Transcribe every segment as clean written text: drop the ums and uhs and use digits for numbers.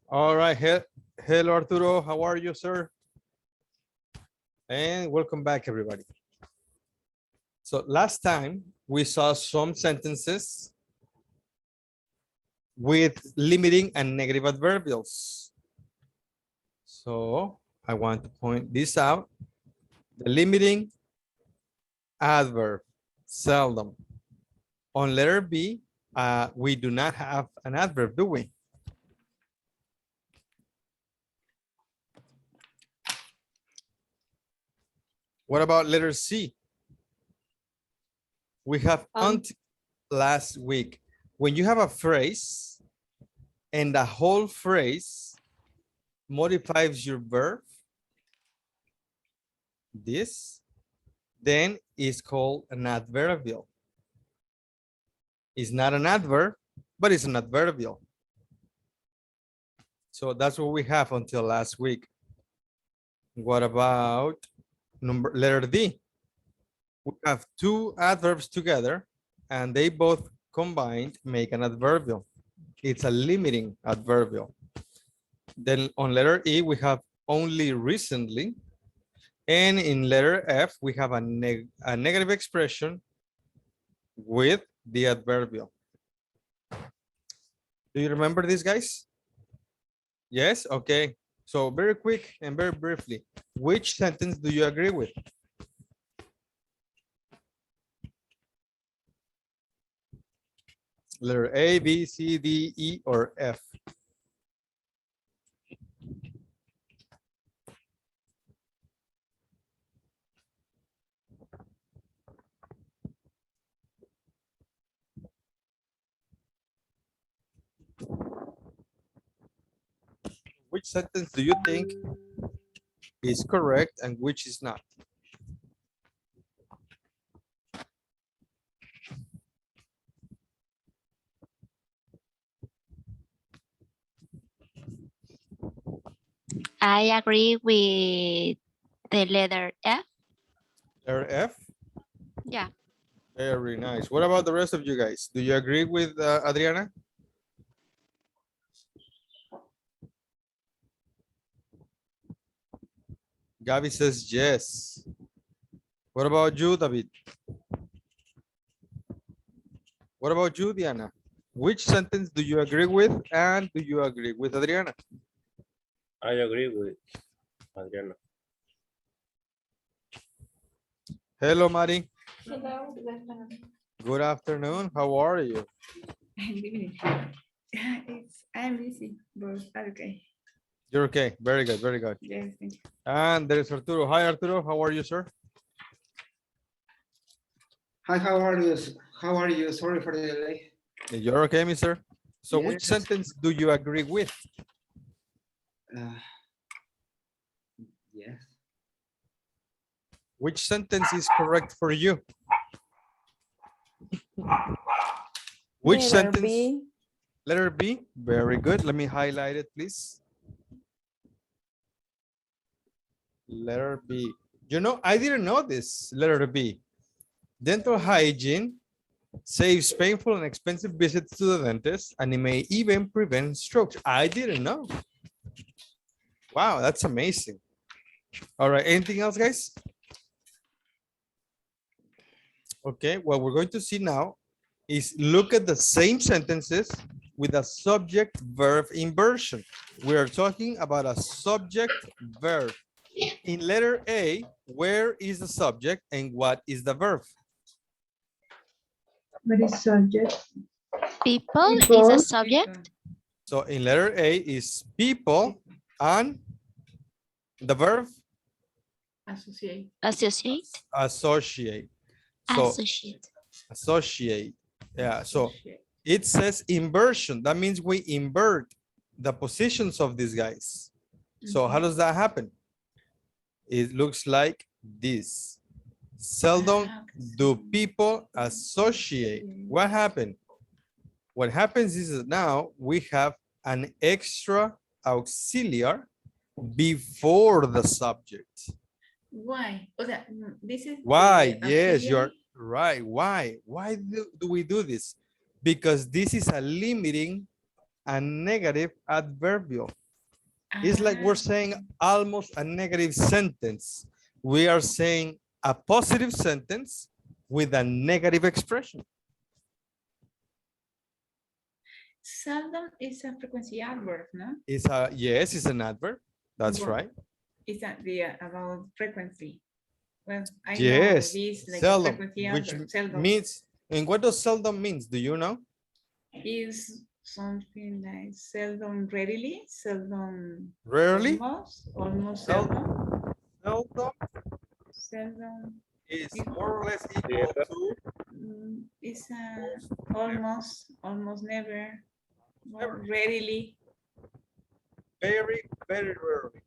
All right. Hello, Arturo. How are you, sir? And welcome back, everybody. So last time we saw some sentences with limiting and negative adverbials. So I want to point this out. The limiting adverb, seldom. On letter B, we do not have an adverb, do we? What about letter C? We have until last week. When you have a phrase and the whole phrase modifies your verb, this, then is called an adverbial. It's not an adverb, but it's an adverbial. So that's what we have until last week. What about letter D? We have two adverbs together and they both combined make an adverbial. It's a limiting adverbial. Then on letter E, we have only recently. And in letter F, we have a negative expression with the adverbial. Do you remember this, guys? Yes? Okay. So very quick and very briefly, which sentence do you agree with? Letter A, B, C, D, E, or F? Which sentence do you think is correct and which is not? I agree with the letter F. Letter F? Yeah. Very nice. What about the rest of you guys? Do you agree with Adriana? Gabi says yes. What about you, David? What about you, Diana? Which sentence do you agree with and do you agree with Adriana? I agree with Adriana. Hello, Mari. Hello, good afternoon. Good afternoon. How are you? I'm busy, but okay. You're okay. Very good. Very good. Yes, thank you. And there's Arturo. Hi, Arturo. How are you, sir? Hi, how are you? How are you? Sorry for the delay. You're okay, mister? So which Yes. sentence do you agree with? Yes. Which sentence is correct for you? Which Letter sentence? B. Letter B. Very good. Let me highlight it, please. Letter B. You know, I didn't know this. Letter B. Dental hygiene saves painful and expensive visits to the dentist, and it may even prevent strokes. I didn't know. Wow, that's amazing. All right, anything else, guys? Okay, what we're going to see now is look at the same sentences with a subject-verb inversion. We are talking about a subject-verb. In letter A, where is the subject and what is the verb? What is subject? People is People. a subject. So in letter A is people and the verb Associate. Associate. associate. So Associate. associate. Yeah, so it says inversion. That means we invert the positions of these guys. So how does that happen? It looks like this. Seldom do people associate. What happened? What happens is that now we have an extra auxiliary before the subject. Why? O sea, this is Why? the Yes, auxiliary. you're right. Why? Why do we do this? Because this is a limiting a negative adverbial. It's like we're saying almost a negative sentence. We are saying a positive sentence with a negative expression. Seldom is a frequency adverb, no? Yes, it's an adverb. That's Well, right. Is that the about frequency? Well, I Yes, know this like a seldom, frequency which adverb. Seldom means, and what does seldom means? Do you know? is something like seldom readily, seldom Rarely. almost Seldom. seldom, Seldom seldom. is more or less equal to It's almost never, Never. readily, very, very rarely.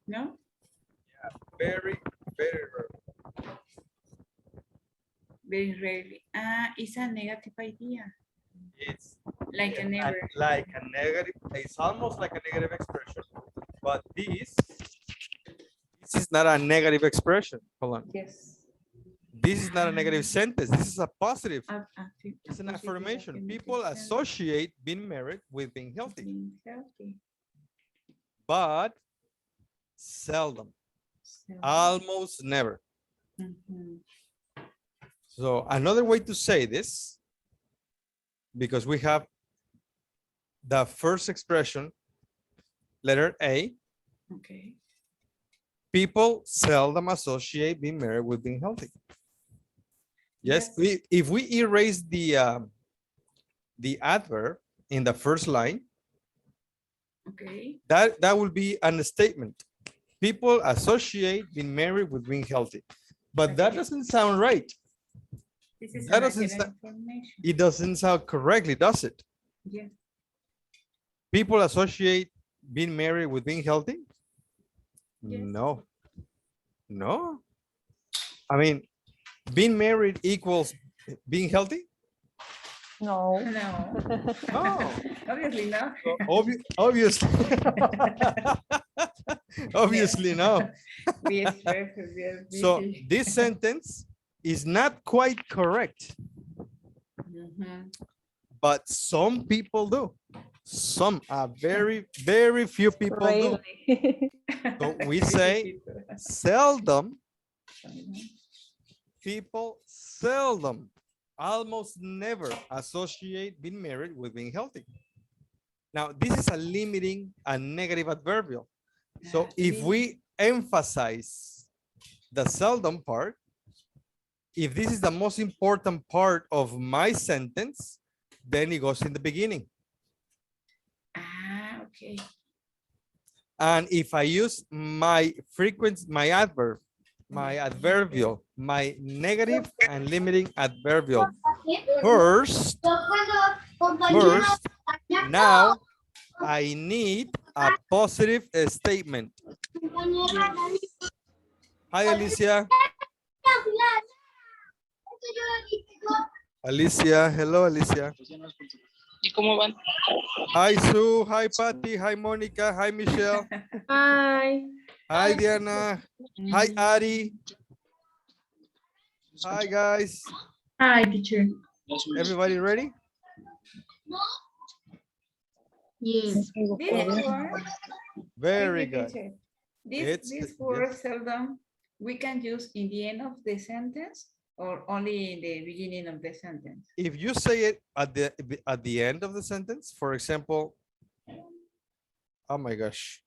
no? Very, very rarely. Very rarely. It's a negative idea, It's like a never. like a negative. It's almost like a negative expression, but this is not a negative expression. Hold on. Yes. This is not a negative sentence. This is a positive. It's an Positive affirmation. affirmative People sentence. associate being married with being healthy, Being healthy. but seldom, Seldom. almost never. Mhm. So another way to say this, because we have the first expression, letter A, Okay. people seldom associate being married with being healthy. Yes, if we erase the adverb in the first line, Okay. that will be an statement. People associate being married with being healthy, but that doesn't sound right. This is That an doesn't accurate sa- information. It doesn't sound correctly, does it? Yes. People associate being married with being healthy? Yes. No. No. I mean, being married equals being healthy? No. No. No. Obviously not. Obviously. Obviously no. We are stressed, we are So busy. this sentence is not quite correct, Mhm. but some people do. Some very, very few people do. Really? So we say seldom, people seldom, almost never associate being married with being healthy. Now, this is a limiting and negative adverbial. So if we emphasize the seldom part, if this is the most important part of my sentence, then it goes in the beginning. Okay. And if I use my frequency, my adverb, my adverbial, my negative and limiting adverbial first, now I need a positive statement. Hi, Alicia. Alicia, hello, Alicia. ¿Y cómo van? Hi, Sue. Hi, Patty. Hi, Monica. Hi, Michelle. Hi. Hi, Diana. Hi, Ari. Hi, guys. Hi, teacher. Everybody ready? Yes. This word, Very wait, good. teacher. It's- This word yes. seldom we can use in the end of the sentence or only in the beginning of the sentence. If you say it at the end of the sentence, for example, oh my gosh,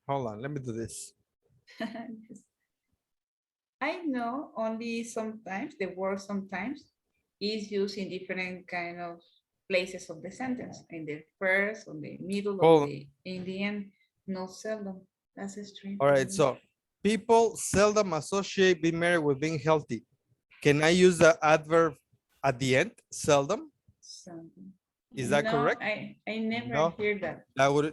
hold on, let me do this. I know only sometimes the word sometimes is used in different kind of places of the sentence, in the first, on the middle, Hold or in the end, not seldom. That's a strange. All right, so people seldom associate being married with being healthy. Can I use the adverb at the end, seldom? Seldom. Is that No, correct? I never No. hear that.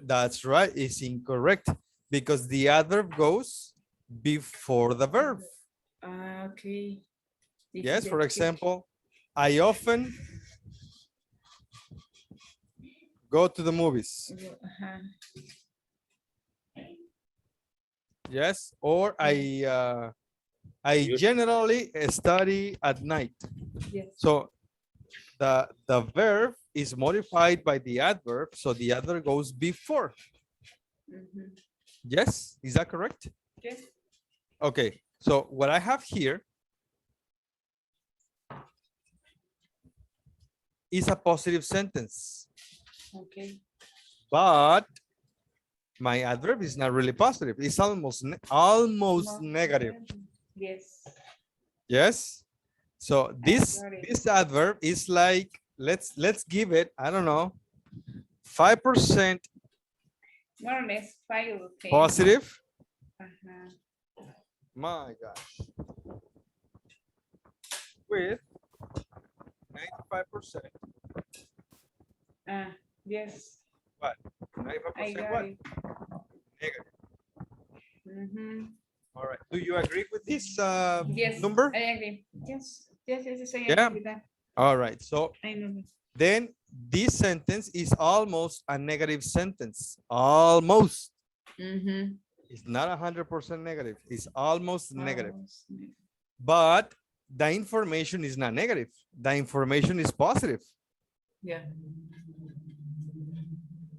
That's right, it's incorrect because the adverb goes before the verb. Okay. This Yes, is for a example, I often go to the movies. trick. Uh-huh. Yes, or I generally study at night. Yes. So the verb is modified by the adverb, so the adverb goes before. Mhm. Yes, is that correct? Yes. Okay, so what I have here is a positive sentence, Okay. but my adverb is not really positive. It's almost No, negative. Yes. Yes. So this got it. this adverb is like, let's give it, I don't know, 5% More or less 5 or 10. positive. Uh-huh. My gosh. With 95%. Yes. What? I 95% got what? it. Negative. Mhm. All right. Do you agree with this Yes. number? I agree. Yes. Yes, I Yeah. agree with that. All right. So I know. then this sentence is almost a negative sentence. Almost. Mm-hmm. It's not 100% negative. It's almost negative. But the information is not negative. The information is positive. Yeah.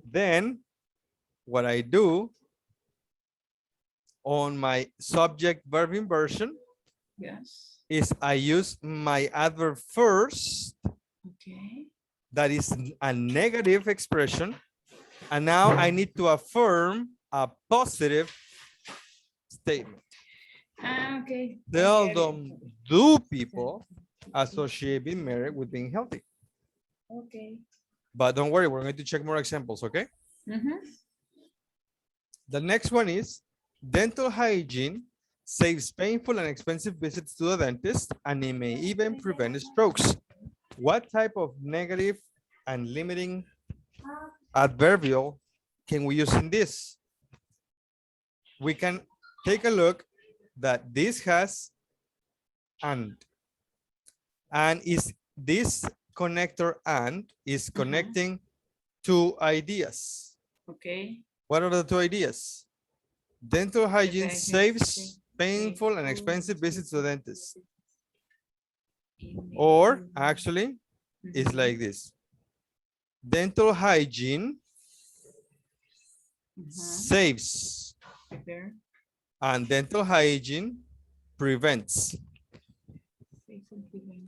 Then what I do on my subject verb inversion Yes. is I use my adverb first. Okay. That is a negative expression. And now I need to affirm a positive statement. Okay. I Tell get it. them, do people associate being married with being healthy? Okay. But don't worry, we're going to check more examples, okay? Mm-hmm. The next one is dental hygiene saves painful and expensive visits to the dentist, and it may even prevent strokes. What type of negative and limiting adverbial can we use in this? We can take a look that this has and is this connector and is connecting two ideas. Okay. What are the two ideas? Dental hygiene hygiene saves painful and expensive visits to the dentist. Or actually, it's like this. Dental hygiene saves Okay. and dental hygiene prevents.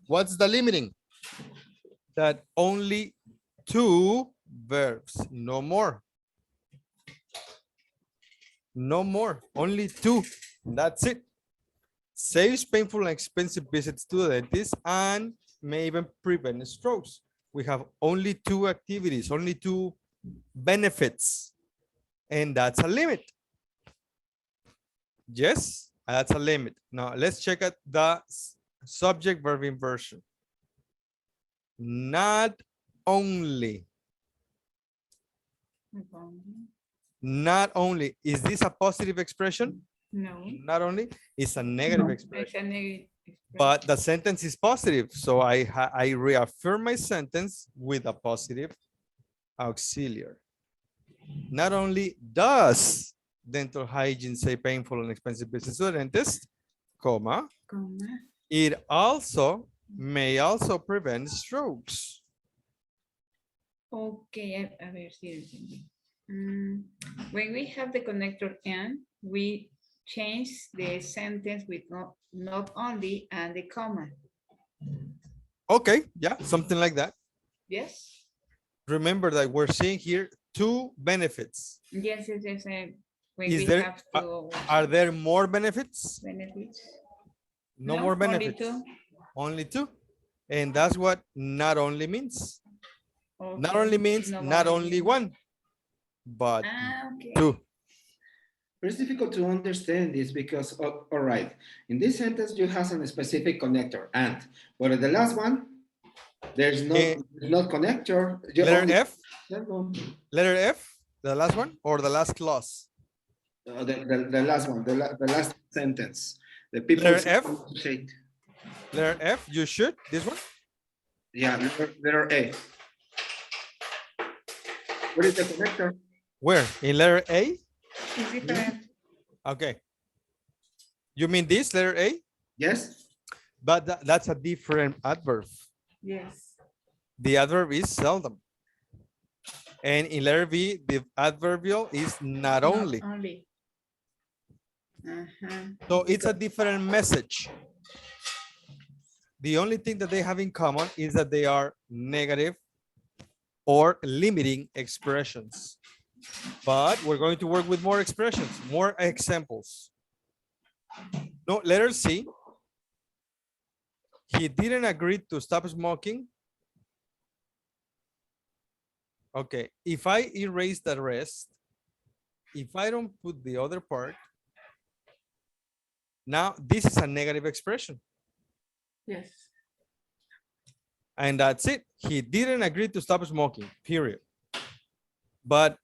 What's the limiting? That only two verbs, no more. No more, only two. That's it. Saves painful and expensive visits to the dentist and may even prevent strokes. We have only two activities, only two benefits, and that's a limit. Yes, that's a limit. Now let's check out the subject verb inversion. Not only. Not only. Is this a positive expression? No. Not only. It's a negative It's expression. a negative. But the sentence is positive. So I reaffirm my sentence with a positive auxiliary. Not only does dental hygiene save painful and expensive visits to the dentist, comma, it also may also prevent strokes. Okay, a ver si entendí. When we have the connector and, we change the sentence with not only and the comma. Okay, yeah, something like that. Yes? Remember that we're seeing here two benefits. Yes. When Is we there, have to are there more benefits? benefits. No more benefits. Only two. Only two. And that's what not only means. Not Okay. only means No not more. only one, but Okay. two. But it's difficult to understand this because, all right, in this sentence, you have a specific connector and, but in the last one, there's not connector. You Letter only, F, letter F, the last one, or the last clause? the last one, the last sentence. The people Letter F, say, letter F, you should, this one? yeah, letter A. What is the connector? Where? In letter A? It's different. Okay. You mean this, letter A? Yes. But that's a different adverb. Yes. The adverb is seldom. And in letter B, the adverbial is not only. Not only. Uh-huh. So it's a different message. The only thing that they have in common is that they are negative or limiting expressions. But we're going to work with more expressions, more examples. No, letter C. He didn't agree to stop smoking. Okay, if I erase the rest, if I don't put the other part, now this is a negative expression. Yes. And that's it. He didn't agree to stop smoking, period. But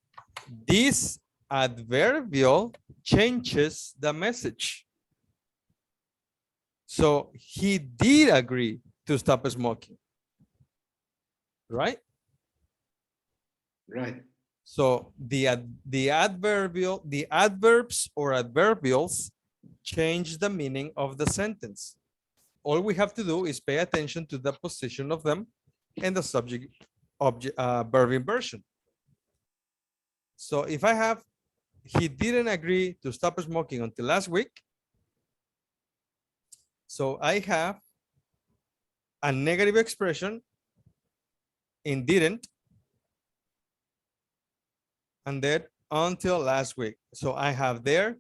this adverbial changes the message. So he did agree to stop smoking, right? Right. So the adverbs or adverbials change the meaning of the sentence. All we have to do is pay attention to the position of them and the subject object verb inversion. So if I have, he didn't agree to stop smoking until last week. So I have a negative expression in didn't, and then until last week. So I have there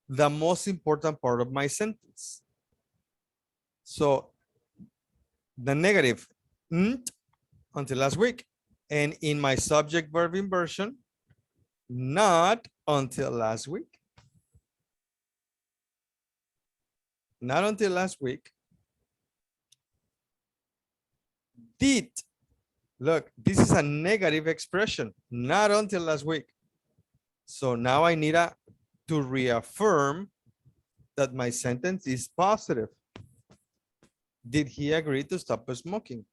the most important part of my sentence. So the negative until last week, and in my subject verb inversion, not until last week. Not until last week. Did. Look, this is a negative expression, not until last week. So now I need to reaffirm that my sentence is positive. Did he agree to stop smoking?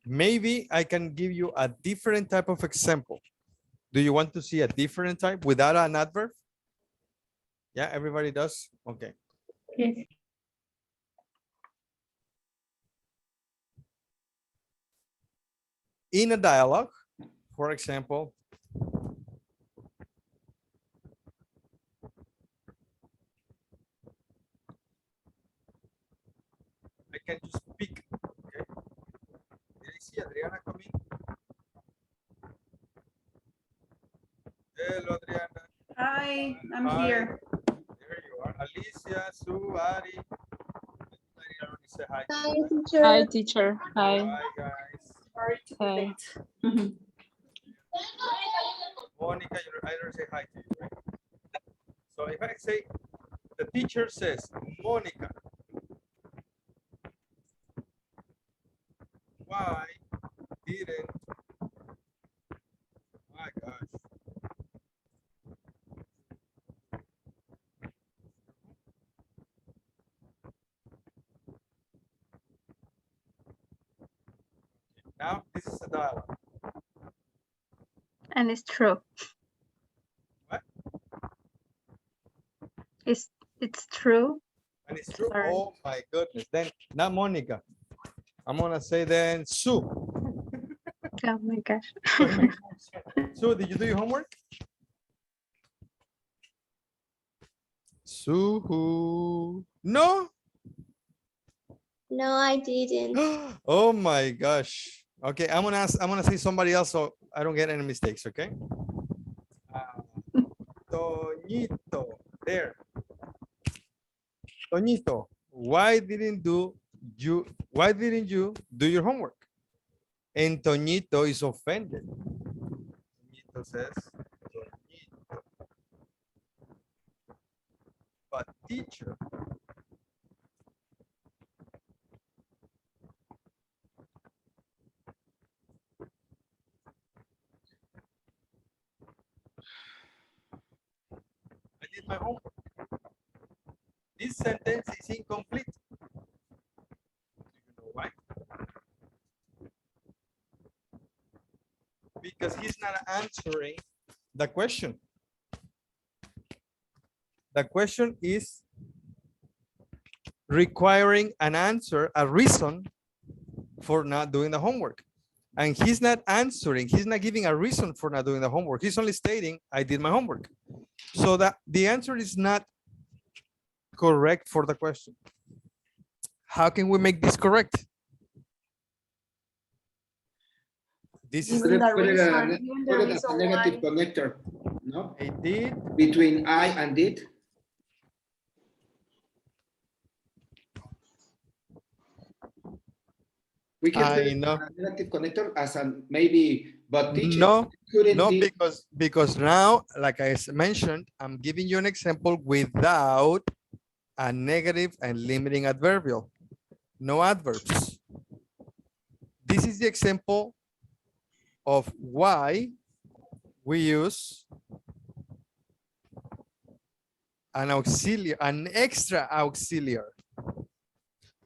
Maybe I can give you a different type of example. Do you want to see a different type without an adverb? Yeah, everybody does? Okay. Yes. In a dialogue, for example, I can just pick. Okay. Did I see Adriana coming? Hello, Adriana. Hi, I'm Hi. here. There you are. Alicia, Sue, Ari. Ari already said hi. Hi, teacher. Hi. Hi, guys. Sorry to be Hi. late. Monica, I already say hi to you, right? So if I say, the teacher says, Monica, why didn't, my gosh. Now this is a dialogue. And it's true. What? It's true. And it's true. Sorry. Oh my goodness. Then not Monica. I'm gonna say then Sue. Oh my gosh. Sue, did you do your homework? Sue, who? No. No, I didn't. Oh my gosh. Okay, I'm gonna say somebody else so I don't get any mistakes, okay? Toñito, there. Toñito, why didn't you do your homework? And Toñito is offended. Toñito says, Toñito. But teacher. I did my homework. This sentence is incomplete. Do you know why? Because he's not answering the question. The question is requiring an answer, a reason for not doing the homework. And he's not answering, he's not giving a reason for not doing the homework. He's only stating, I did my homework. So that the answer is not correct for the question. How can we make this correct? This is Put it, The put it, reason- even the put it as a reason negative why. connector, no? I did. Between I and did. We can put I it know. as a negative connector as a maybe, but teacher No, couldn't no, teach. because now, like I mentioned, I'm giving you an example without a negative and limiting adverbial. No adverbs. This is the example of why we use an auxiliary, an extra auxiliary.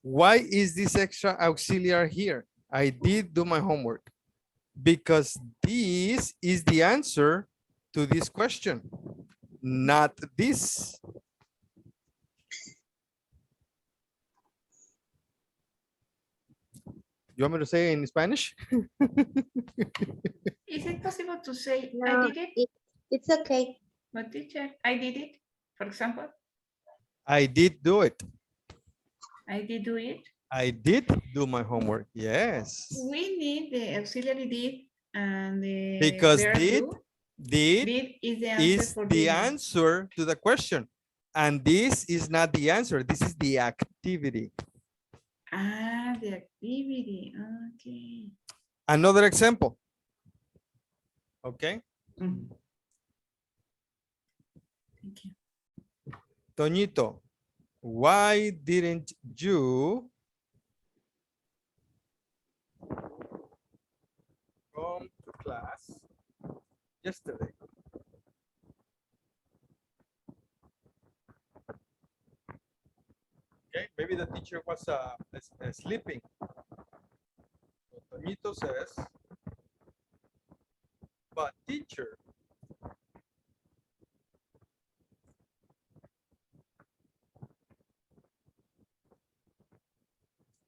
Why is this extra auxiliary here? I did do my homework because this is the answer to this question, not this. You want me to say in Spanish? Is it possible to say, I No, did it, it's okay. but teacher, I did it, for example, I did do it. I did do it. I did do my homework. Yes. We need the auxiliary did and the Because verb did do. Did Did is the answer is for the doing. answer to the question. And this is not the answer. This is the activity. Ah, the activity. Okay. Another example. Okay. Mhm. Thank you. Toñito, why didn't you come to class yesterday? Okay, maybe the teacher was sleeping. So Toñito says, but teacher,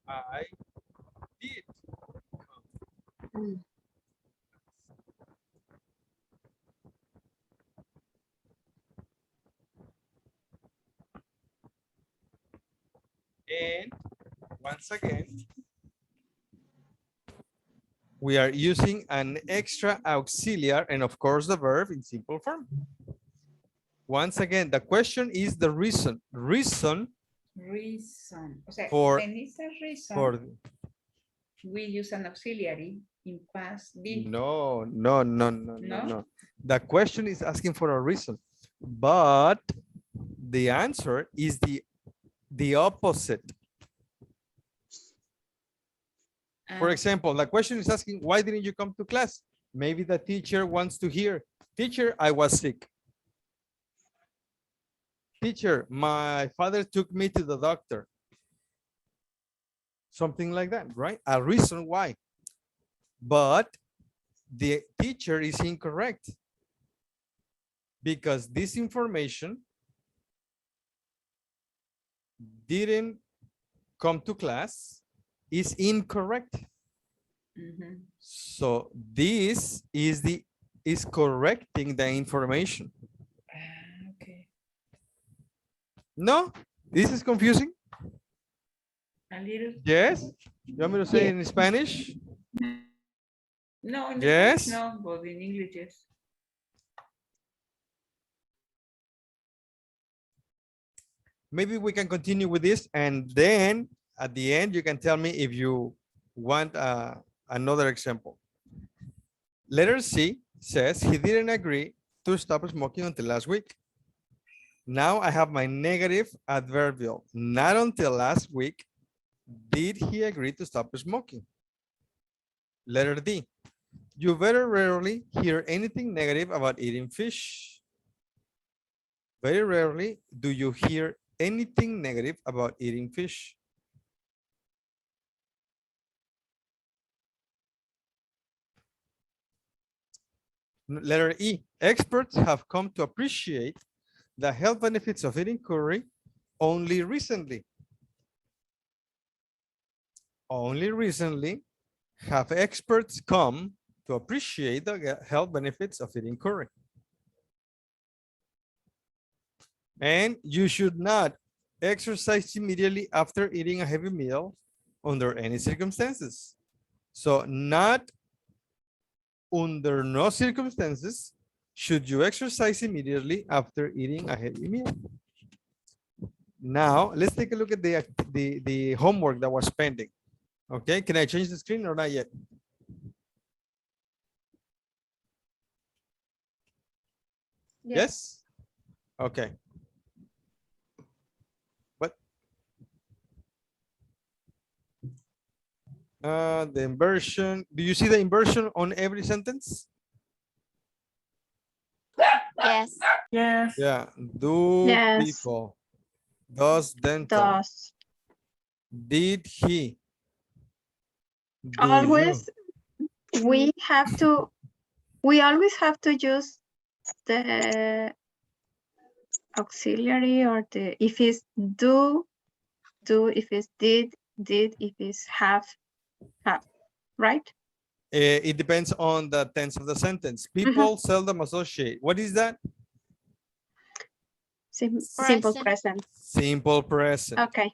I did come. And once again, we are using an extra auxiliary and of course the verb in simple form. Once again, the question is the reason. Reason Reason. O sea, For- en esa reason, for we use an auxiliary in past. Did. no. No? The question is asking for a reason, but the answer is the opposite. For Ah, example, the question is asking, why didn't you come to class? Maybe the teacher wants to hear, teacher, I was sick. Teacher, my father took me to the doctor. Something like that, right? A reason why. But the teacher is incorrect because this information didn't come to class is incorrect. mhm. So this is correcting the information. Ah, okay. No, this is confusing. A little. Yes. You want me to say Yeah. in Spanish? No, in the Yes. Spanish, no, but in English, yes. Maybe we can continue with this and then at the end you can tell me if you want another example. Letter C says he didn't agree to stop smoking until last week. Now I have my negative adverbial. Not until last week did he agree to stop smoking. Letter D. You very rarely hear anything negative about eating fish. Very rarely do you hear anything negative about eating fish. Letter E. Experts have come to appreciate the health benefits of eating curry only recently. Only recently have experts come to appreciate the health benefits of eating curry. And you should not exercise immediately after eating a heavy meal under any circumstances. So not under no circumstances should you exercise immediately after eating a heavy meal. Now, let's take a look at the homework that was pending. Okay, can I change the screen or not yet? Yes? Okay. What? The inversion. Do you see the inversion on every sentence? Yes. Yes. Yeah. Do Yes. people. Does dental. Does. Did he. Do Always you. we always have to use the auxiliary or the if it's do, if it's did, if it's have, right? It depends on the tense of the sentence. People seldom associate. What is that? Simple present. Simple present. Okay.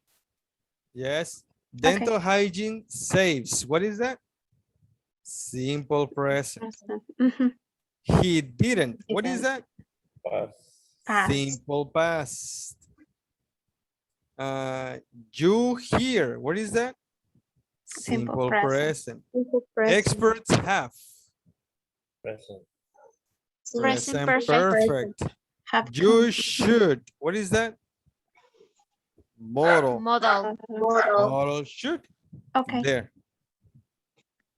Yes. Dental hygiene saves. What is that? Simple present. Mhm. He didn't. What is that? Past. Simple past. You hear. What is that? Simple present. Simple present. Experts have. Present. Present perfect. Have You should. What is that? Model. model. Model. Model should. Okay. There.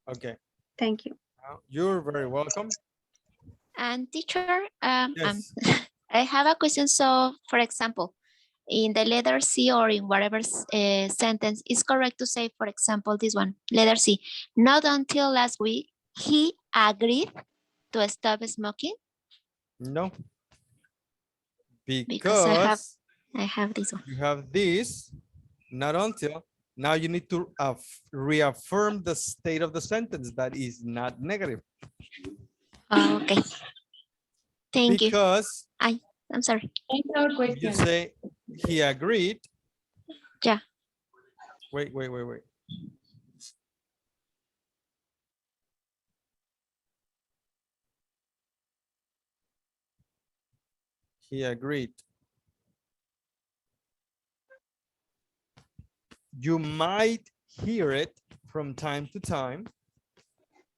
Okay. Thank you. You're very welcome. And teacher, Yes. I have a question. So, for example, in the letter C or in whatever sentence, it's correct to say, for example, this one, letter C, not until last week, he agreed to stop smoking. No. Because I have this one. you have this, not until. Now you need to reaffirm the state of the sentence that is not negative. Okay. Thank you. Because I'm sorry. you say he agreed. Yeah. Wait. He agreed. You might hear it from time to time,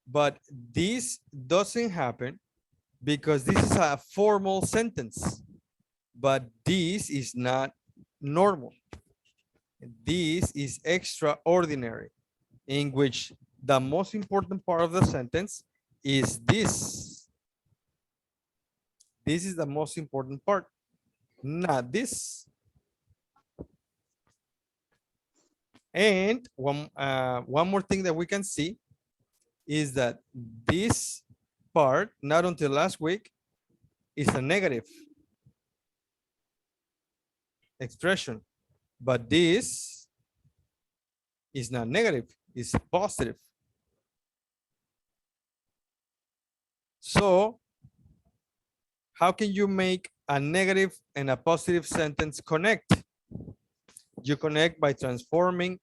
but this doesn't happen because this is a formal sentence, but this is not normal. This is extraordinary, in which the most important part of the sentence is this. This is the most important part, not this. And one more thing that we can see is that this part, not until last week, is a negative expression, but this is not negative, it's positive. So how can you make a negative and a positive sentence connect? You connect by transforming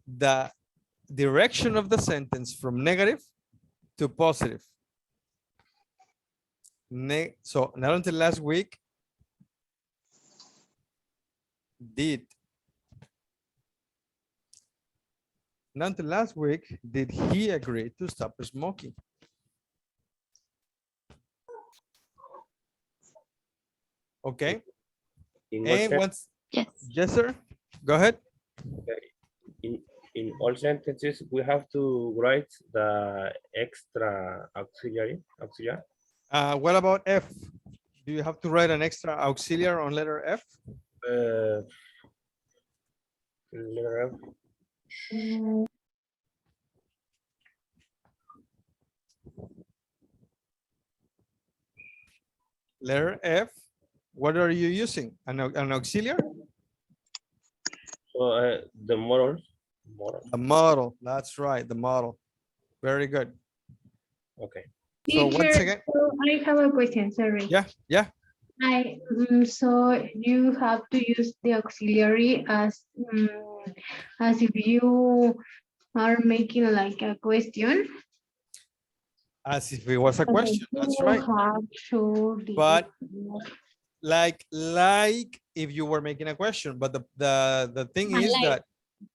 the direction of the sentence from negative to positive. So not until last week, did. Not until last week, did he agree to stop smoking? Okay. And once, yes, sir. Go ahead. In all sentences, we have to write the extra auxiliary. What about F? Do you have to write an extra auxiliary on letter F? Letter F. Letter F. What are you using? An auxiliary? So the model. The model. That's right. The model. Very good. Okay. So once Teacher, again, so I have a question, sorry. yeah. So you have to use the auxiliary as if you are making like a question. As if it was a But question. That's you right. have to But like if you were making a question, but the thing is like, that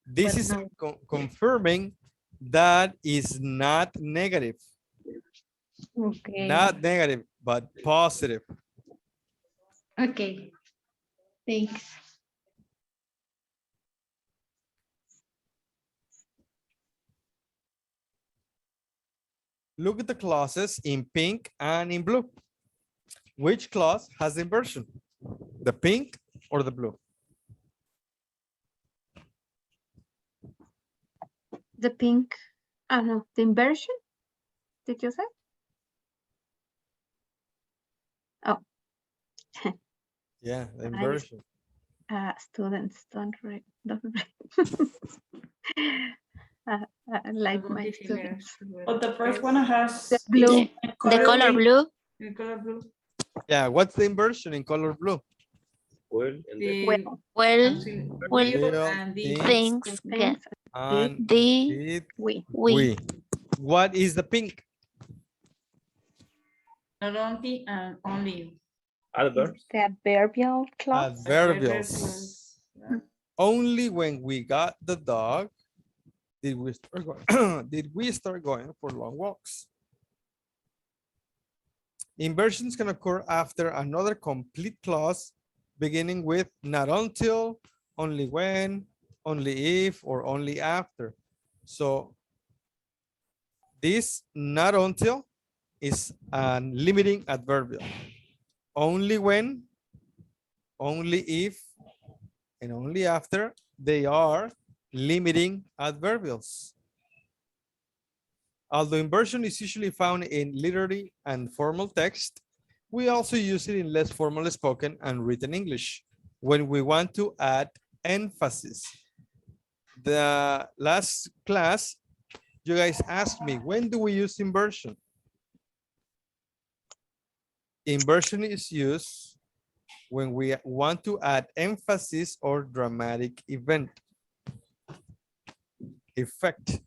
this but is not. confirming that is not negative. Okay. Not negative, but positive. Okay. Thanks. Look at the clauses in pink and in blue. Which clause has the inversion? The pink or the blue? The pink, I don't know, the inversion, did you say? Oh. Yeah, the inversion. Students don't read. Like my students. But the first one has The blue. The color blue. The color blue. Yeah, what's the inversion in color blue? Well, and then Well, Well, Will, and the think, things things get and the did we. we. What is the pink? not only and only. adverbs. The adverbial clause. Adverbials. Only when we got the dog did we start going, did we start going for long walks. Inversions can occur after another complete clause beginning with not until, only when, only if, or only after. So this not until is a limiting adverbial. Only when, only if, and only after they are limiting adverbials. Although inversion is usually found in literary and formal text, we also use it in less formal spoken and written English when we want to add emphasis. The last class, you guys asked me, when do we use inversion? Inversion is used when we want to add emphasis or dramatic effect.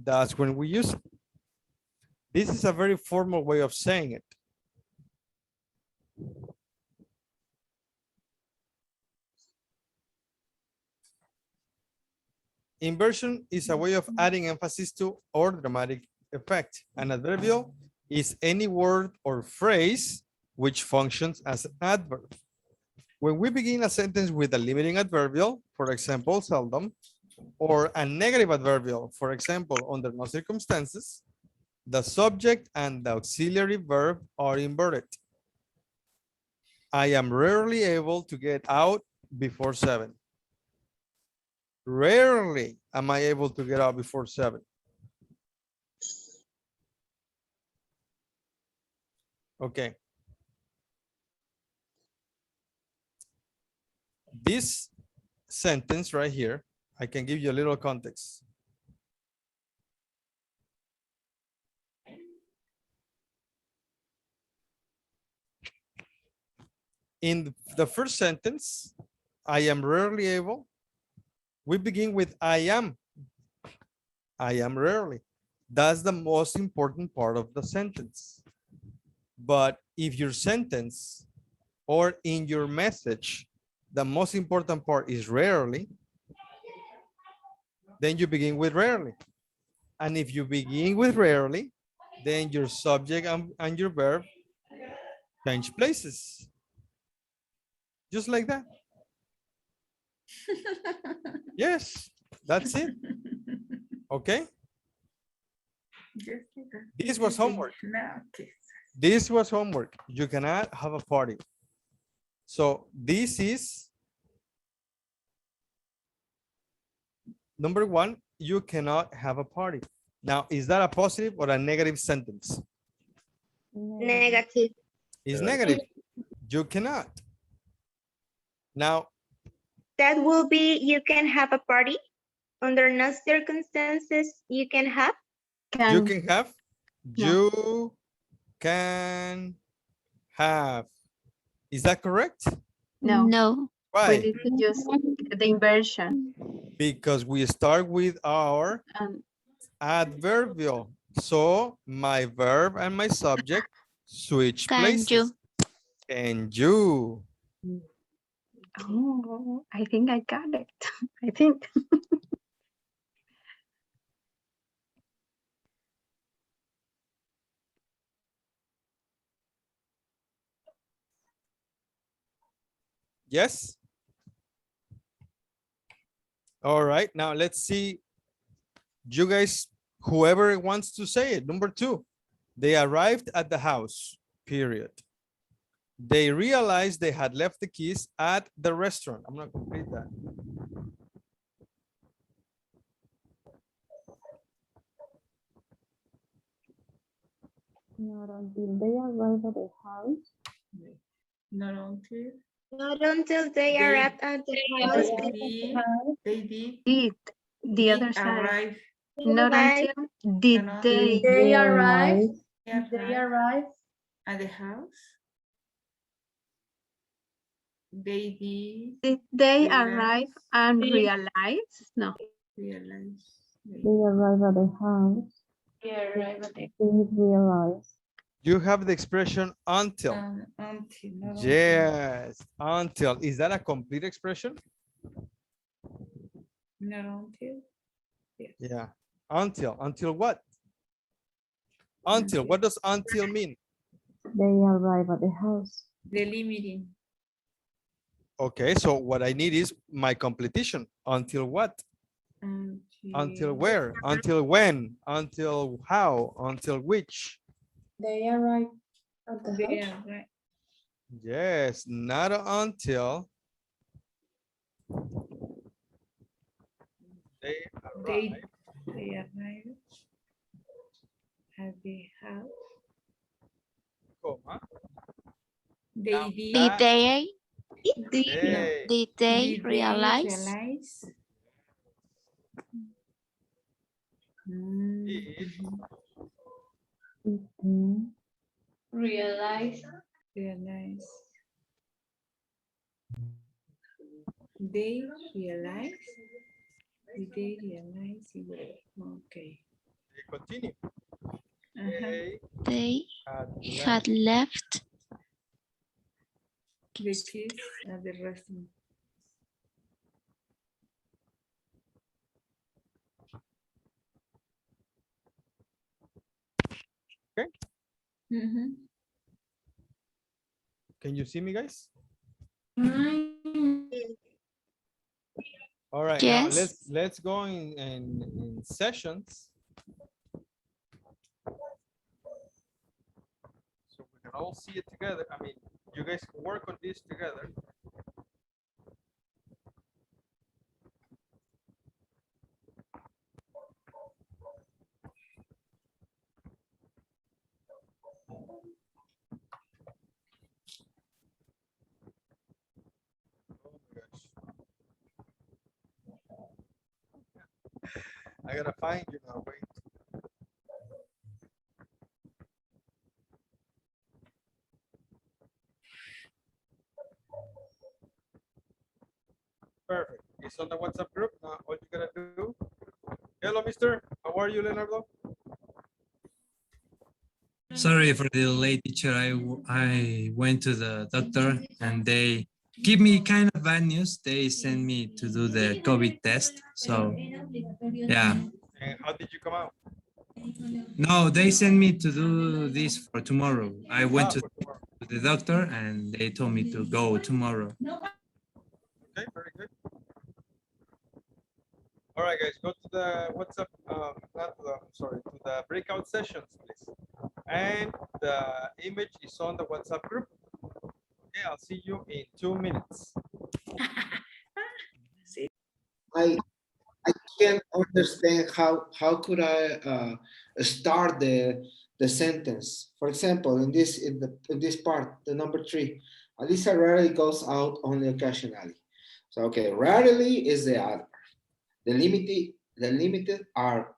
That's when we use it. This is a very formal way of saying it. Inversion is a way of adding emphasis to or dramatic effect. An adverbial is any word or phrase which functions as an adverb. When we begin a sentence with a limiting adverbial, for example, seldom, or a negative adverbial, for example, under no circumstances, the subject and the auxiliary verb are inverted. I am rarely able to get out before 7. Rarely am I able to get out before 7. Okay. This sentence right here, I can give you a little context. In the first sentence, I am rarely able. We begin with I am. I am rarely. That's the most important part of the sentence. But if your sentence or in your message, the most important part is rarely, then you begin with rarely. And if you begin with rarely, then your subject and your verb change places. Just like that. Yes, that's it. Okay. This was homework. This was homework. You cannot have a party. So this is number 1. You cannot have a party. Now, is that a positive or a negative sentence? Negative. It's negative. You cannot. Now, That will be, you can have a party. Under no circumstances, you can have. you Can, can have. No. You can have. Is that correct? no. No. We Why? need to use the inversion. Because we start with our Um, adverbial. So my verb and my subject switch Can places. you? Can you? oh, I think I got it. I think. Yes? All right, now let's see. You guys, whoever wants to say it. Number 2, they arrived at the house, period. They realized they had left the keys at the restaurant. I'm gonna complete that. Not until they arrive at the house. Not until Not until they They- arrive at the house. they did Did the other side. arrive. Not Arrive. until did No, no. they. They arrive. They arrive. at the house. They did Did they Realize. arrive and realize? No. realize. They arrive at the house. They arrive at the They realize. You have the expression until. Until. Not until. Yes, until. Is that a complete expression? Not until. Yes. Yeah. Until what? Until. What does until mean? They arrive at the house. The limiting. Okay, so what I need is my completion. Until what? Until where? Until when? Until how? Until which? They arrive at the They arrive. Yes, not until they arrive. They arrive at the house. Comma. They Now did. that- Did Hey, they realize? Did. Realize. Realize. They realize. Did they realize? Okay. They continue. Uh-huh. They They had had left The keys at the restaurant. Okay. Mhm. Can you see me, guys? All right, now Yes. let's go in sessions. So we can all see it together. I mean, you guys can work on this together. Oh my gosh. I gotta find you now, wait. Perfect. It's on the WhatsApp group. Now all you gotta do. Hello, mister. How are you, Leonardo? Sorry for the delay, teacher. I went to the doctor and they give me kind of bad news. They sent me to do the COVID test. So, yeah. And how did you come out? No, they sent me to do this for tomorrow. I went Ah, to for tomorrow. the doctor and they told me to go tomorrow. Okay, very good. All right, guys, go to the WhatsApp, not to the, sorry, to the breakout sessions, please. And the image is on the WhatsApp group. Okay, I'll see you in 2 minutes. I can't understand how could I start the sentence. For example, in this part, the number 3, Alisa rarely goes out, only occasionally. So, okay, rarely is the adverb. The limited are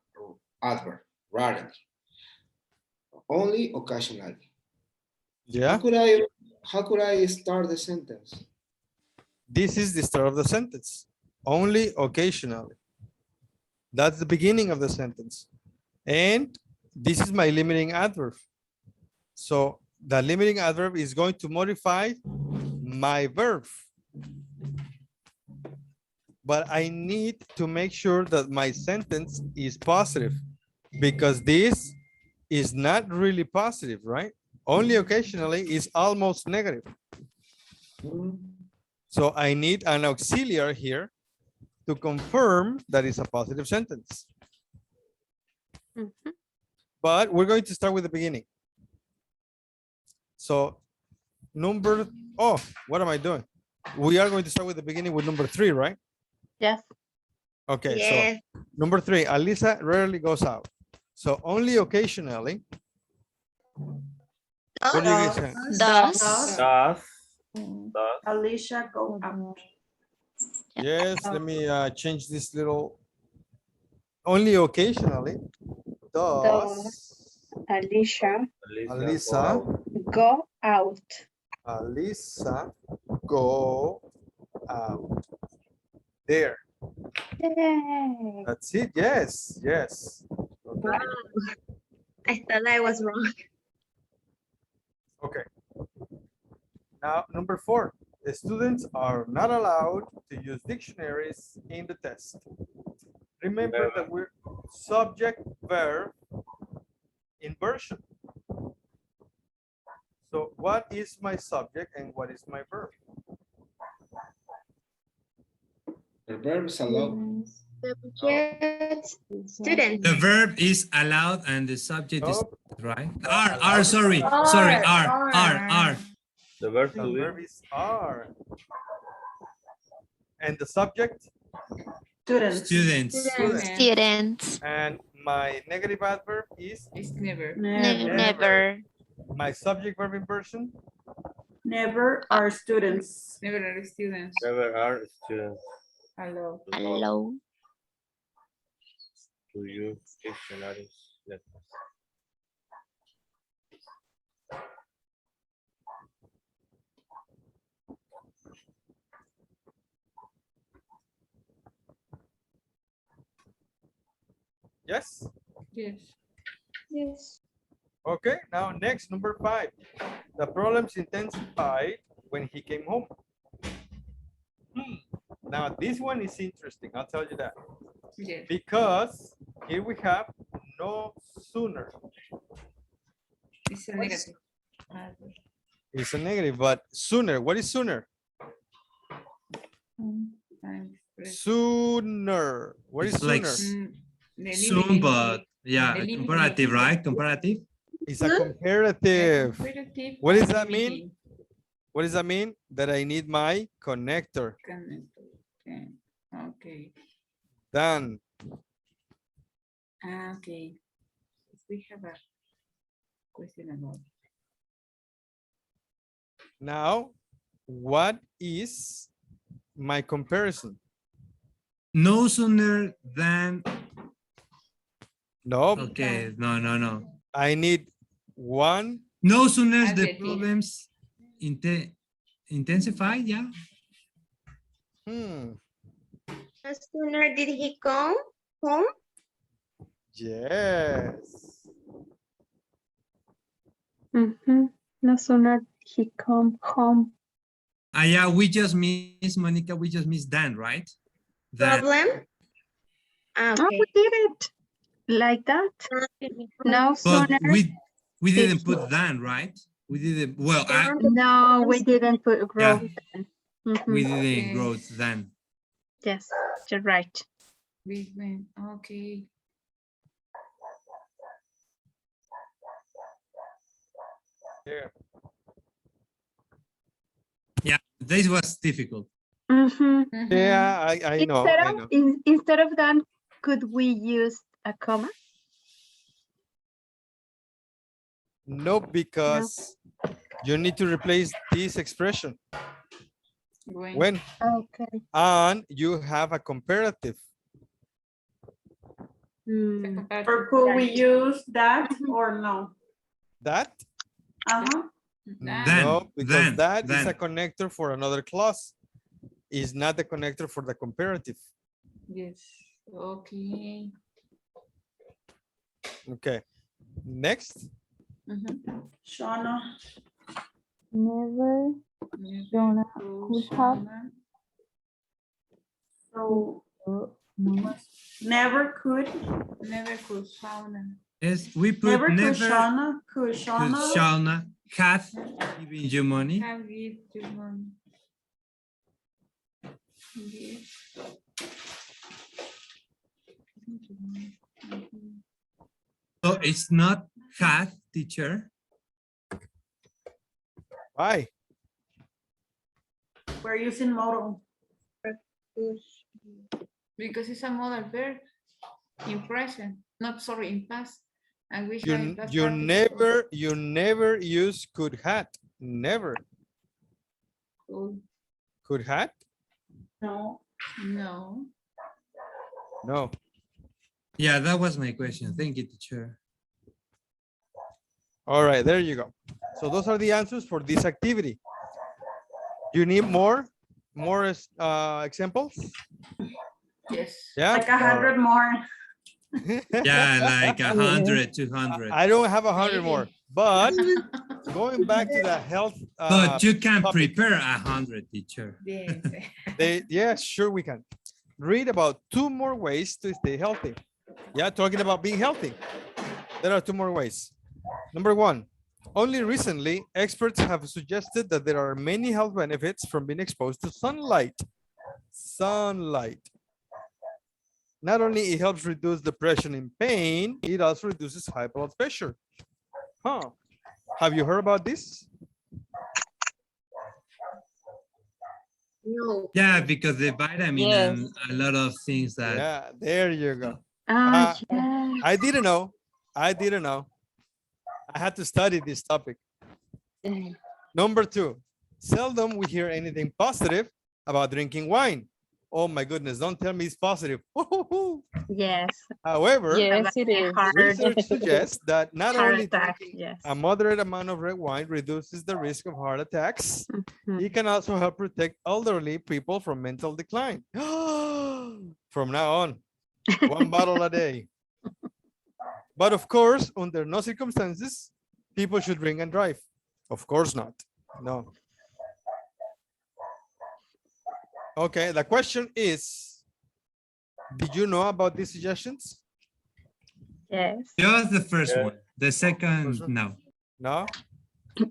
adverb, rarely. Only occasionally. Yeah, How could I start the sentence? this is the start of the sentence. Only occasionally. That's the beginning of the sentence. And this is my limiting adverb. So the limiting adverb is going to modify my verb. But I need to make sure that my sentence is positive because this is not really positive, right? Only occasionally is almost negative. So I need an auxiliary here to confirm that it's a positive sentence. But we're going to start with the beginning. So what am I doing? We are going to start with the beginning with number 3, right? Yes. Okay, Yes. so number 3, Alisa rarely goes out. So only occasionally. What do you guys say? Does. Does Alicia go out. Yes, let me change this little. Only occasionally does Alicia Alisa go out. Alisa go out. There. Yay. That's it. Yes, yes. Okay. I thought I was wrong. Okay. Now, number 4, the students are not allowed to use dictionaries in the test. Remember that we're subject, verb, inversion. So what is my subject and what is my verb? The verb is allowed. Subject, student. The verb is allowed and the subject is Nope. right. Sorry. R. the verb The to verb be is are. And the subject? Students. Students. And my negative adverb is It's never. Never. my subject verb inversion. Never are students. Never are students. never are students Hello. Allow. to use dictionaries. Yes? Yes. Yes. Okay, now next, number 5. The problems intensified when he came home. Now this one is interesting, I'll tell you that. Yes. Because here we have no sooner. It's a negative. It's a negative, but sooner, what is sooner? Sooner. What is It's like sooner? soon, but yeah, the limiting. comparative, right? Comparative. It's a comparative. Comparative What does and that mean? limiting. What does that mean? That I need my connector. Okay. Okay. Done. Okay. We have a question about. Now, what is my comparison? No sooner than. Nope. Okay, no. I need one. No sooner the Adjective. problems intensify, yeah. No sooner did he come home. Yes. No sooner he come home. Yeah, we just miss Monica. We just miss Dan, right? Dan. Problem. Oh, Okay. we did it like that. No But sooner. we didn't put Dan, right? We didn't. Well, No, we didn't put yeah, growth. we didn't Yes. grow Dan. Yes, you're right. We went. Okay. Yeah. Yeah, this was difficult. Yeah, I know. I know. Instead of that, could we use a comma? No, because You need to replace this expression. When? Okay. And you have a comparative. Or could we use that or no? That? Uh-huh. No, because then, that is then. a connector for another clause. Is not the connector for the comparative. Yes. Okay. Okay. Next. Shauna. Never Shauna could have. So No. never could. Never could Shauna. Yes, we put Never never, could Shauna. Could could Shauna. Shauna have given you money. Have give you money. Yes. So it's not had, teacher. Why? We're using modal. Because it's a modal verb in present, not sorry, in past. And we have You past you never use could had. Never. participle. Could had? No. No. No. Yeah, that was my question. Thank you, teacher. All right, there you go. So those are the answers for this activity. You need more examples? Yes. Yeah. Like 100 more. Yeah, like 100, 200. I don't have 100 more, but going back to the health. But you can topic, prepare 100, teacher. Yes. yeah, sure we can. Read about 2 more ways to stay healthy. Yeah, talking about being healthy. There are 2 more ways. Number 1, only recently, experts have suggested that there are many health benefits from being exposed to sunlight. Sunlight. Not only it helps reduce depression and pain, it also reduces high blood pressure. Huh? Have you heard about this? No. Yeah, because the vitamin and a lot of things that. Yeah, there you go. Yeah. I didn't know. I didn't know. I had to study this topic. Number 2, seldom we hear anything positive about drinking wine. Oh my goodness, don't tell me it's positive. Yes. However, Yes, it is. research suggests that not Heart only attack, drinking yes. a moderate amount of red wine reduces the risk of heart attacks, Mhm. it can also help protect elderly people from mental decline. From now on, 1 bottle a day. But of course, under no circumstances, people should drink and drive. Of course not. No. Okay, the question is, did you know about these suggestions? Yes. Just the first Yeah. one. The second, First one. no. No?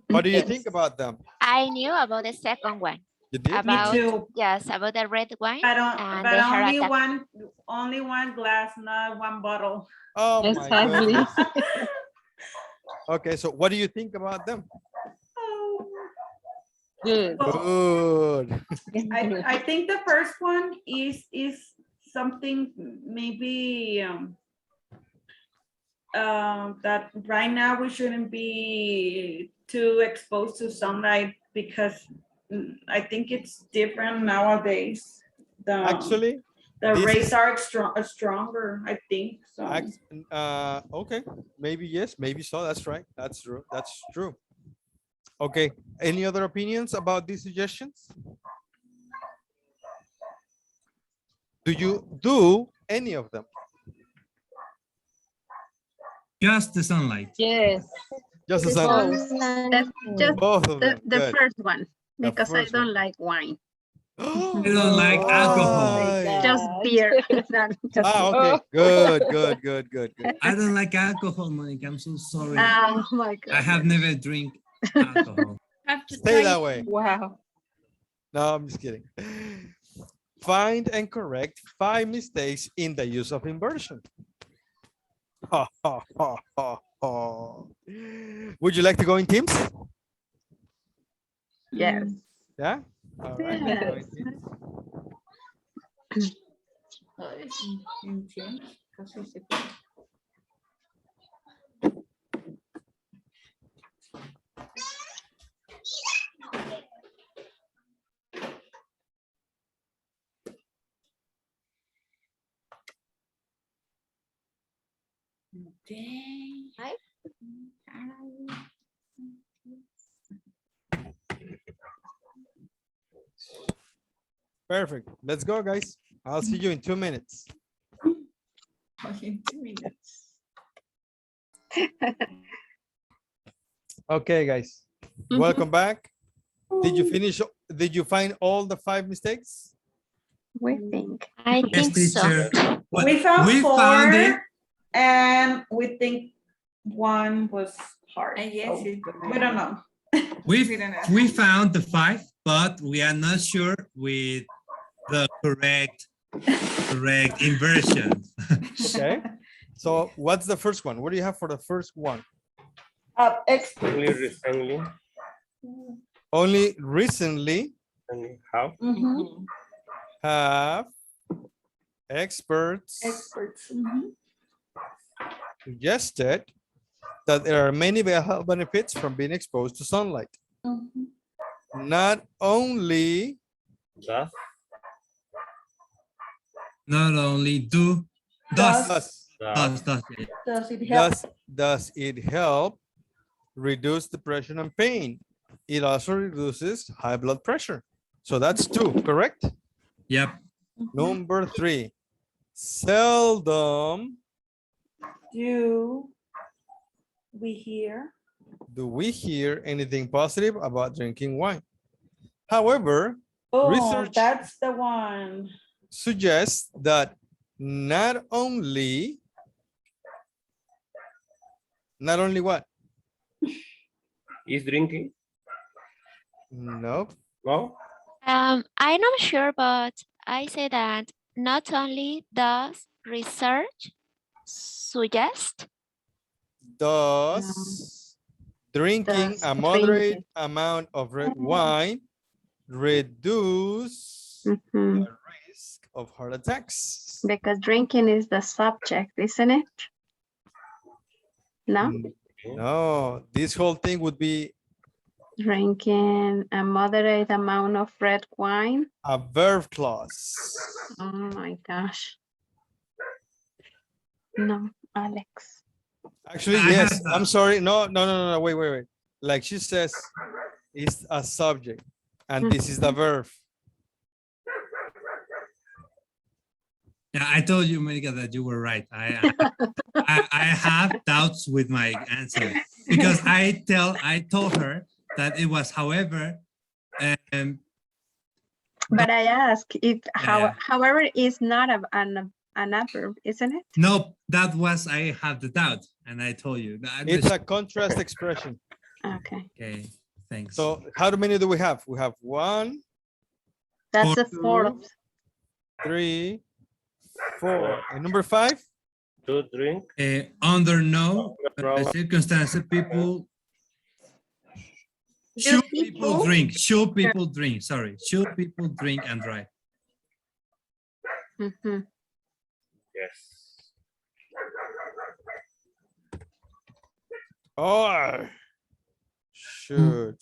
What do you Yes. think about them? I knew about the second one. You did? About too. yes, about the red wine But, and but the heart only attack. only one glass, not 1 bottle. Oh my Exactly. goodness. Okay, so what do you think about them? Good. Good. I think the first one is something maybe that right now we shouldn't be too exposed to sunlight because I think it's different nowadays. Actually, The this rays is- are stronger, I think. So okay, maybe yes, maybe so. That's right. That's true. That's true. Okay. Any other opinions about these suggestions? Do you do any of them? Just the sunlight. Yes. Just as Both. Just both of them. the Good. first one, The because I first don't one. like wine. I don't like alcohol. Why? Just beer. Just Okay. Good, good, good, good, good. I don't like alcohol, Monica. I'm so sorry. Oh my God. I have never drink alcohol. Have to Stay try that it. way. Wow. No, I'm just kidding. Find and correct 5 mistakes in the use of inversion. Ha, ha, ha, ha, ha. Would you like to go in teams? Yes. Yeah? All right. Yes. Go in teams. Entiendo. Casi se They. Right? Perfect. Let's go, guys. I'll see you in 2 minutes. In 2 minutes. Okay, guys. Welcome back. Did you finish? Did you find all the 5 mistakes? We think. I Yes, think so. teacher. Well, We found we four, found it. and we think one was hard. And yes, so it's we don't know. We found the 5, but we are not sure with the correct inversion. Okay. So what's the first one? What do you have for the first one? Only recently. Only recently And how? Mhm. have experts Experts. suggested that there are many health benefits from being exposed to sunlight. Not only Does Not only does Does it help? does it help reduce depression and pain. It also reduces high blood pressure. So that's 2, correct? Yep. Number 3, seldom Do we hear? do we hear anything positive about drinking wine. However, Oh, research that's the one. suggests that not only what? is drinking? No. No. I'm not sure, but I say that not only does research suggest, Does drinking Does a moderate drinking. amount of red wine reduce Mhm. the risk of heart attacks? Because drinking is the subject, isn't it? No? No, this whole thing would be Drinking a moderate amount of red wine. a verb clause. Oh my gosh. No, Alex. Actually, I yes. have that. I'm sorry. No. Wait. Like she says, it's a subject, and this is the verb. Yeah, I told you, Monica, that you were right. I have doubts with my answer because I told her that it was however. But I ask if Yeah. however is not an adverb, isn't it? No, that was I have the doubt, and I told you that. It's a contrast expression. Okay. Okay, thanks. So how many do we have? We have 1, That's the 2, fourth. 3, 4. And number 5? To drink. Under no circumstances, people should people drink. Should people drink? Sorry, should people drink and drive? Mhm. Yes. Oh, should.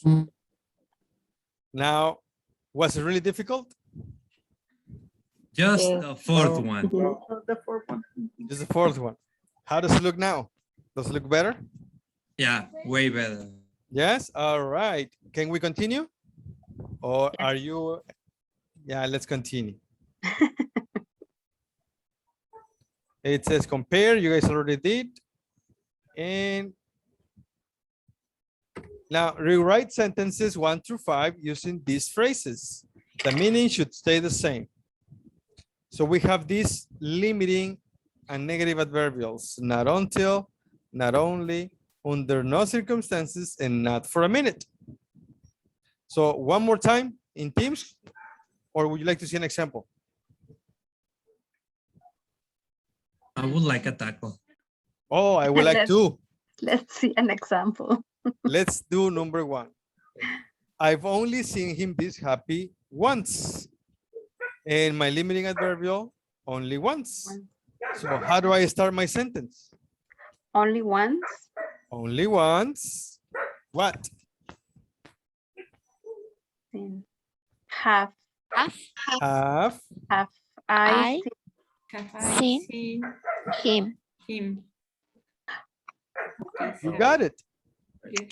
Now, was it really difficult? Just the fourth one. The fourth one. This is the 4th one. How does it look now? Does it look better? Yeah, way better. Yes. All right. Can we continue? Or are you? Yeah, let's continue. It says compare. You guys already did. And now rewrite sentences 1 through 5 using these phrases. The meaning should stay the same. So we have these limiting and negative adverbials. Not until, not only, under no circumstances, and not for a minute. So one more time in Teams, or would you like to see an example? I would like a taco. Oh, I would like to. Let's see an example. Let's do number 1. I've only seen him this happy once. And my limiting adverbial, only once. So how do I start my sentence? Only once. Only once. What? Then have Have I I seen him. Him. You got it. Yes.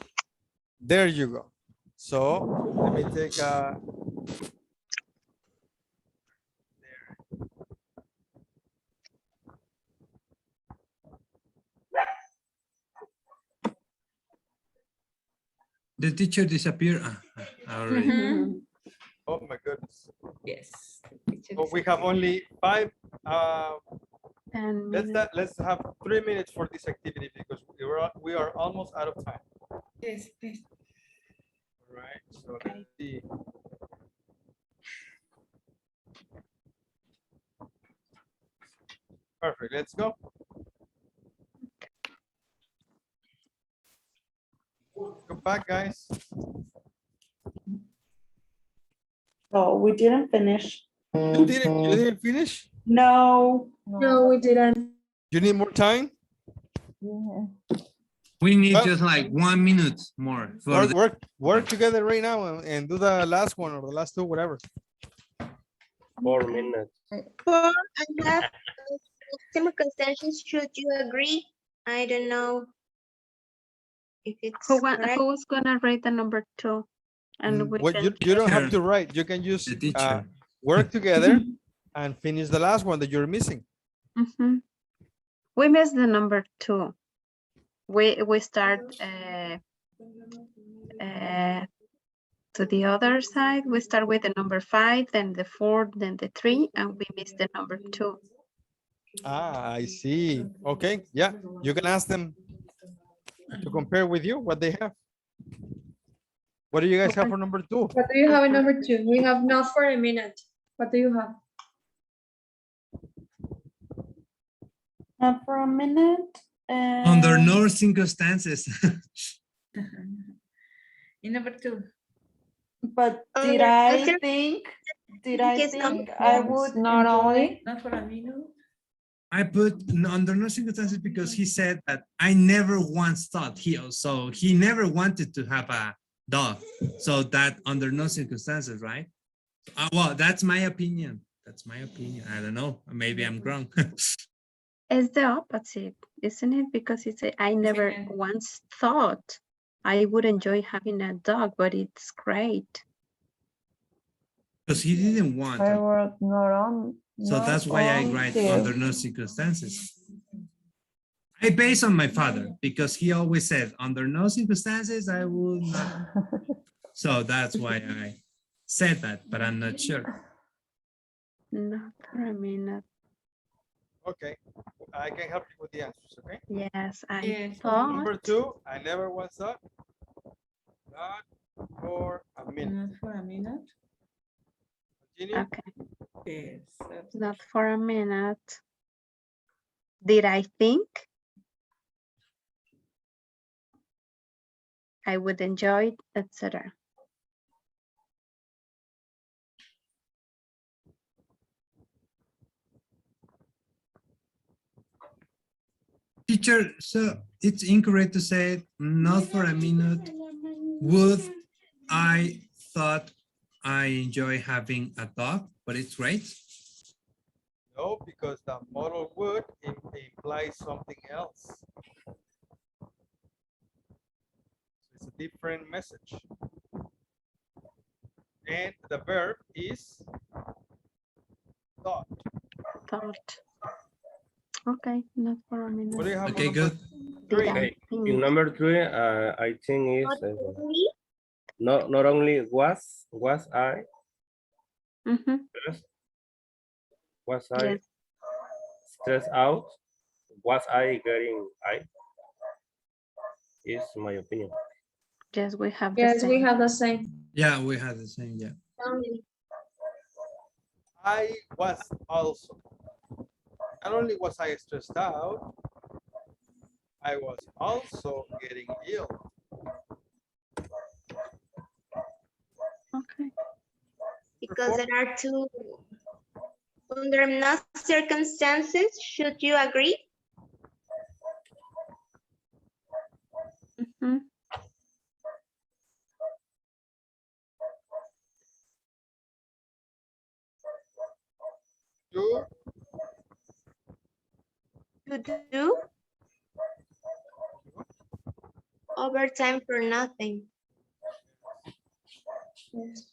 There you go. So let me take a. The teacher disappeared. Already. Oh my goodness. Yes. But we have only 5. And Let's have 3 minutes for this activity because we are almost out of time. Yes, please. All right. So let's see. Perfect. Let's go. Go back, guys. Oh, we didn't finish. You didn't finish? No. No, we didn't. You need more time? We need Well, just like 1 minute more. For work together right now and do the last one or the last 2, whatever. 4 minutes. For and have circumstances, should you agree? I don't know if it's correct. who's gonna rate the number 2? And we What can you don't have Teacher. to write. You can just the teacher. work together and finish the last one that you're missing. Mhm. We missed the number 2. We start to the other side. We start with the number 5, then the 4, then the 3, and we missed the number 2. Ah, I see. Okay, yeah, you can ask them to compare with you what they have. What do you guys have for number 2? What do you have in number 2? We have not for a minute. What do you have? Not for a minute. Under no circumstances. In number 2. But did Under I no think Yes, I would Not enjoy? only. Not for a minute. I put under no circumstances because he said that I never once thought he never wanted to have a dog. So that under no circumstances, right? Well, that's my opinion. That's my opinion. I don't know. Maybe I'm wrong. It's the opposite, isn't it? Because it's I never once thought I would enjoy having a dog, but it's great. Because he didn't want. I wrote not on. So that's why I write under no circumstances. I base on my father because he always said under no circumstances I would not. So that's why I said that, but I'm not sure. Not for a minute. Okay, I can help you with the answers, okay? Yes, I Yes. thought. Number 2, I never once thought. Not for a minute. Not for a minute. Continue. Okay, Yes. not for a minute. Did I think I would enjoy it, etc.? Teacher, so it's incorrect to say not for a minute. Would I thought I enjoy having a dog, but it's great. No, because the modal would implies something else. It's a different message. And the verb is thought. Thought. Okay, not for a minute. What do you have? Okay, for number good. 3? Okay. In number 3, I think is not only was I was I Yes. stressed out, was I getting I is my opinion. Yes, we have the Yes, same. we have the same. Yeah, we had the same, yeah. I was also. Not only was I stressed out, I was also getting ill. Okay. Because there are 2. Under no circumstances, should you agree? Mhm. You To do? overtime for nothing. Yes.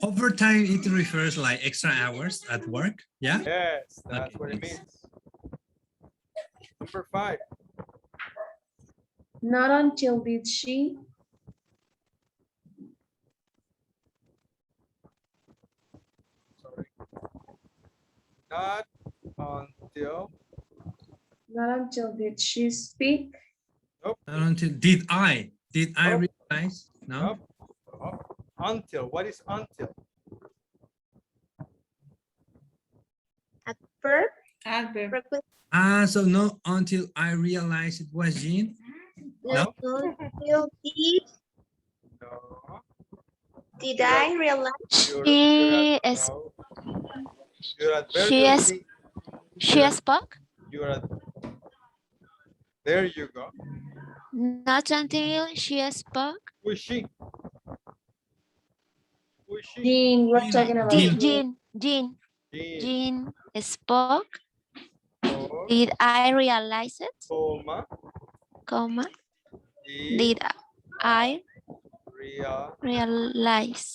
Overtime, it refers like extra hours at work. Yeah. Yes, that's Okay, what it thanks. means. Number 5. Not until did she. Sorry. Not until. Not until did she speak. Nope. Not until did I Oh. realize? No. Nope. Oh, until. What is until? Verb. Adverb. Preposition. So no, until I realized it was Jean. Not until No. did I realize. She is. Your She is. adverbial. She spoke. There you go. Not until she spoke. Who is she? Who is she? Jean, we're talking about Jean. Jean Jean. spoke. Or, Did I realize it? comma. Comma. Did Did I realize. realize?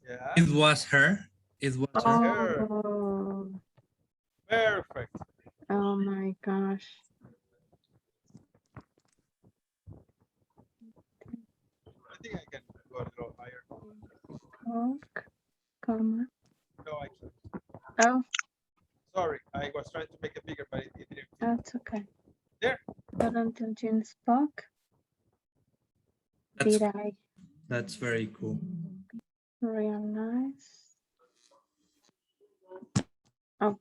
Yeah. It was her. It was her. Oh, Perfect. oh my gosh. I think I can go a little higher. Talk, comma. No, I can't. Oh, Sorry, I was trying to make it bigger, but it didn't. that's okay. There. Not until Jean spoke. That's, Did I that's very cool. realize? Oh.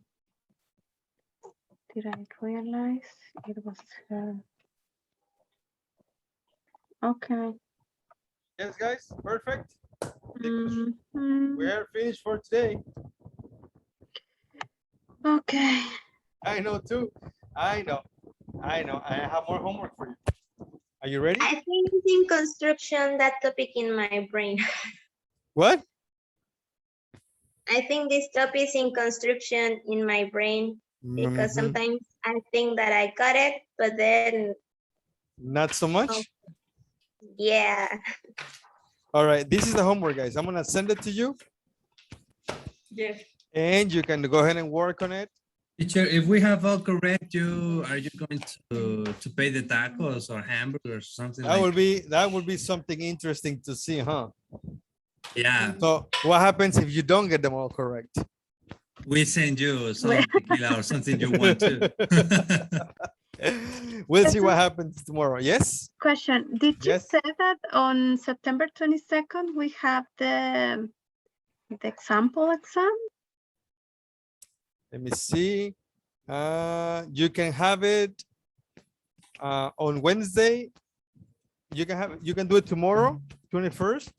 Did I realize it was her? Okay. Yes, guys, perfect. Mhm. We're finished for today. Okay. I know too. I know. I have more homework for you. Are you ready? I think it's in construction, that topic in my brain. What? I think this topic is in construction in my brain because Mhm. sometimes I think that I got it, but then, Not so much. yeah. All right, this is the homework, guys. I'm gonna send it to you, Yes. and you can go ahead and work on it. Teacher, if we have all correct, are you going to pay the tacos or hamburgers or something That like would be something interesting to see, huh? Yeah, So what happens if you don't get them all correct? we send you some tequila or something you want to. We'll see what happens tomorrow. Yes? Question. Did you Yes. say that on September 22nd we have the example exam? Let me see. You can have it on Wednesday. You can do it tomorrow, 21st,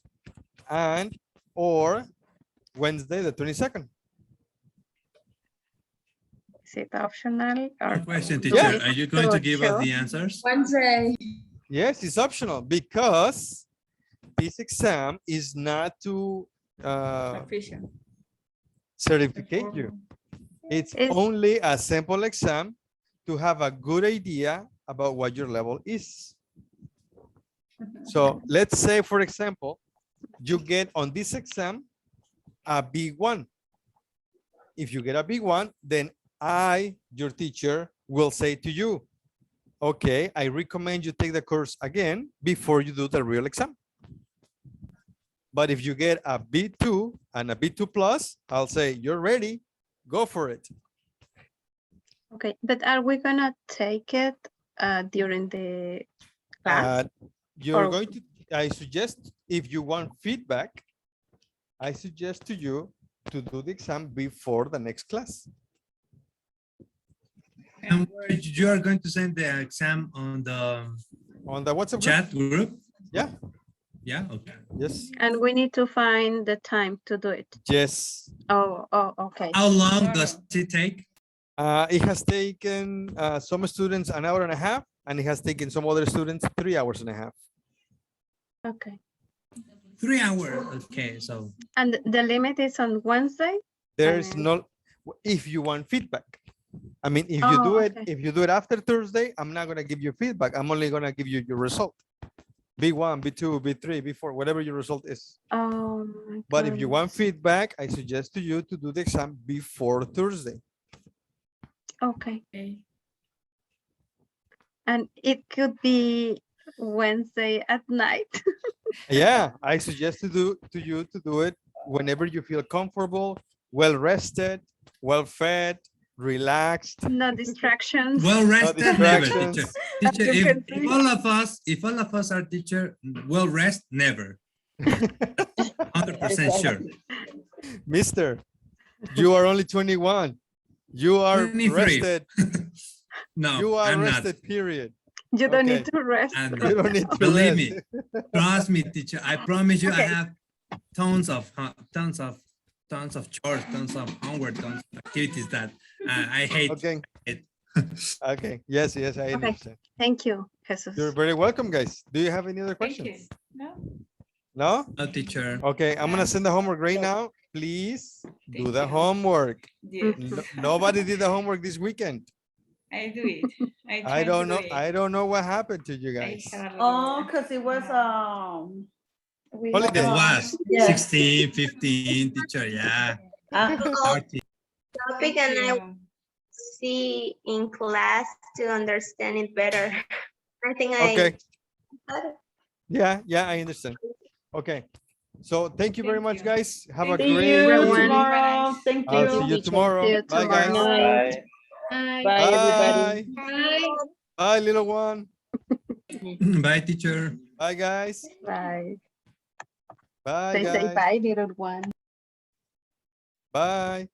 and or Wednesday, the 22nd. Is it optional? Or Question, do teacher, we are you have going to to give us choose? the answers? Wednesday. Yes, it's optional because this exam is not to Official. certificate you. It's only a simple exam to have a good idea about what your level is. So let's say, for example, you get on this exam a B1. If you get a B1, then I, your teacher, will say to you, okay, I recommend you take the course again before you do the real exam. But if you get a B2 and a B2 plus, I'll say, you're ready, go for it. Okay, but are we gonna take it during the class? You're Or- going to, I suggest, if you want feedback, I suggest to you to do the exam before the next class. And you are going to send the exam on the WhatsApp chat group? Yeah. Yeah, okay. Yes. And we need to find the time to do it. Yes. Oh, okay. How long does it take? It has taken some students an hour and a half, and it has taken some other students 3 hours and a half. Okay. 3 hours. Okay, so. And the limit is on Wednesday? There's no, if you want feedback. I mean, if you Oh, do it, okay. if you do it after Thursday, I'm not gonna give you feedback. I'm only gonna give you your result. B1, B2, B3, B4, whatever your result is. Oh my But if you want goodness. feedback, I suggest to you to do the exam before Thursday. Okay. Okay. And it could be Wednesday at night. Yeah, I suggest you to do it whenever you feel comfortable, well rested, well fed, relaxed. No distractions. Well No rested, never, teacher. distractions. Teacher, You can if see. if all of us are teacher, well rest, never. 100% sure. Mister, you are only 21. You are 23. rested. No, You are I'm not. rested, period. You don't Okay. need to rest. I'm You don't need to Believe rest. me. Trust me, teacher. I promise you, I Okay. have tons of chores, tons of homework, tons of activities that I hate. Okay. it. Okay. Yes, I Okay. understand. Thank you, Jesus. You're very welcome, guys. Do you have any other Thank you. questions? No, No? No, teacher. Okay, I'm gonna send the homework right now. Please do Thank the you. homework. yes, Nobody did the homework this weekend. I do it. I try I don't to know. do it. I don't know what happened to you I guys. have a Oh, lot of- because it was, we Holiday. It have, was yes. 16, 15, teacher. Yeah. Oh, 30. topic Thank and I you. see in class to understand it better. I think Okay. I Yeah, I understand. Okay. So thank you very Thank much, you. guys. Have a Thank See great you Everyone. tomorrow. Thank I'll see you. you tomorrow. See you Bye, guys. tomorrow. Bye. Bye. Bye, everybody. Bye. Bye, little one. Bye, teacher. Bye, guys. Bye. Bye, Say guys. bye, little one. Bye.